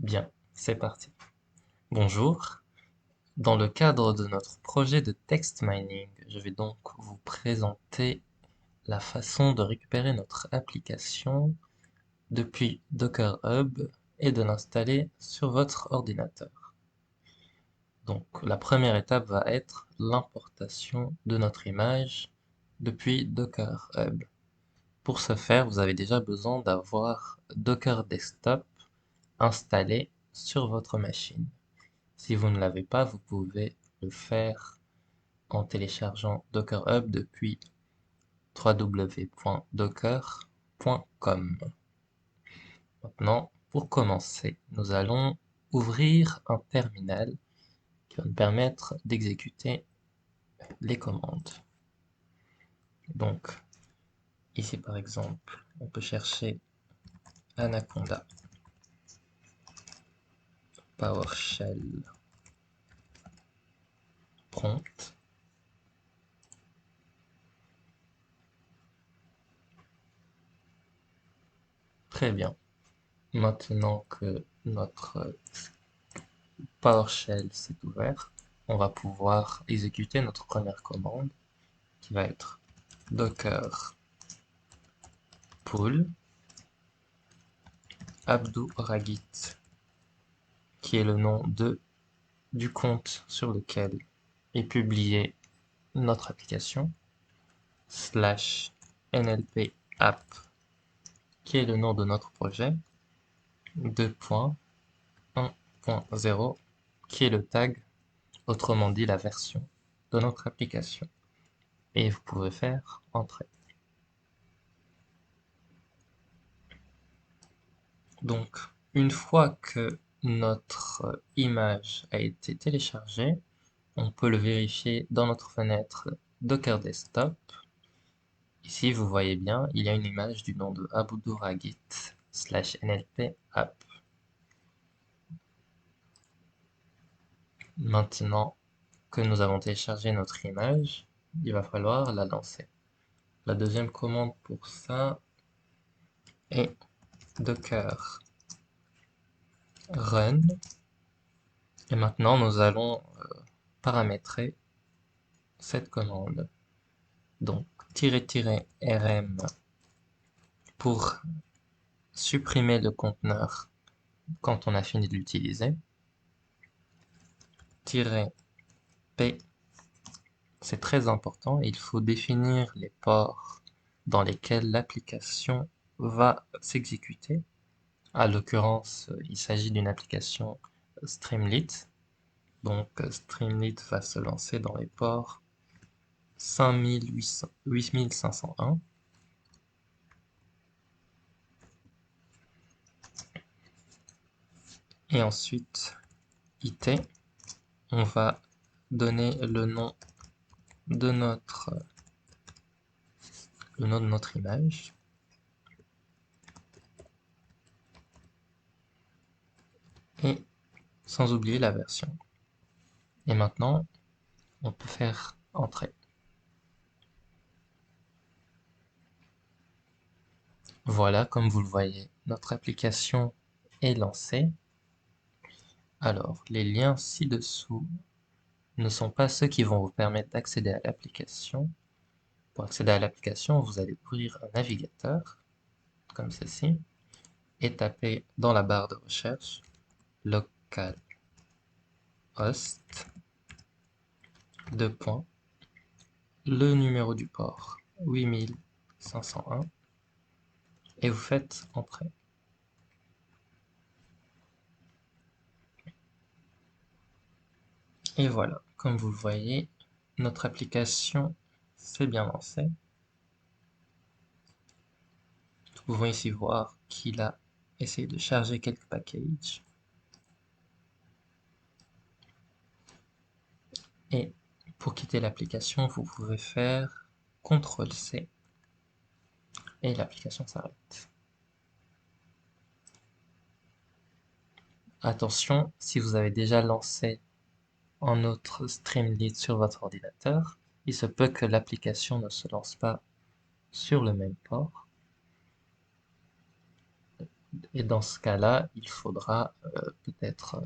Bien, c'est parti. Bonjour. Dans le cadre de notre projet de text mining, je vais donc vous présenter la façon de récupérer notre application depuis Docker Hub et de l'installer sur votre ordinateur. Donc la première étape va être l'importation de notre image depuis Docker Hub. Pour ce faire, vous avez déjà besoin d'avoir Docker Desktop installé sur votre machine. Si vous ne l'avez pas, vous pouvez le faire en téléchargeant Docker Hub depuis www.docker.com. Maintenant, pour commencer, nous allons ouvrir un terminal qui va nous permettre d'exécuter les commandes. Donc, ici par exemple, on peut chercher Anaconda, PowerShell, prompt. Très bien. Maintenant que notre PowerShell s'est ouvert, on va pouvoir exécuter notre première commande qui va être docker pull abduragit, qui est le nom du compte sur lequel est publiée notre application, slash nlp app, qui est le nom de notre projet, 2.1.0, qui est le tag, autrement dit la version de notre application. Et vous pouvez faire entrer. Donc, une fois que notre image a été téléchargée, on peut le vérifier dans notre fenêtre Docker Desktop. Ici, vous voyez bien, il y a une image du nom de abduragit /nlp app. Maintenant que nous avons téléchargé notre image, il va falloir la lancer. La deuxième commande pour ça est docker run. Et maintenant, nous allons paramétrer cette commande. Donc, -rm pour supprimer le conteneur quand on a fini de l'utiliser. -p, c'est très important, il faut définir les ports dans lesquels l'application va s'exécuter. À l'occurrence, il s'agit d'une application Streamlit. Donc Streamlit va se lancer dans les ports 8501. Et ensuite, IT, on va donner le nom de notre image. Et sans oublier la version. Et maintenant, on peut faire entrer. Voilà, comme vous le voyez, notre application est lancée. Alors, les liens ci-dessous ne sont pas ceux qui vont vous permettre d'accéder à l'application. Pour accéder à l'application, vous allez ouvrir un navigateur, comme ceci, et taper dans la barre de recherche localhost 2 points, le numéro du port 8501, et vous faites entrer. Et voilà, comme vous le voyez, notre application s'est bien lancée. Nous pouvons ici voir qu'il a essayé de charger quelques packages. Et pour quitter l'application, vous pouvez faire CTRL-C et l'application s'arrête. Attention, si vous avez déjà lancé un autre Streamlit sur votre ordinateur, il se peut que l'application ne se lance pas sur le même port. Et dans ce cas-là, il faudra peut-être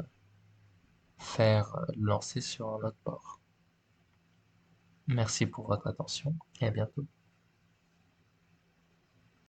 faire lancer sur un autre port. Merci pour votre attention et à bientôt.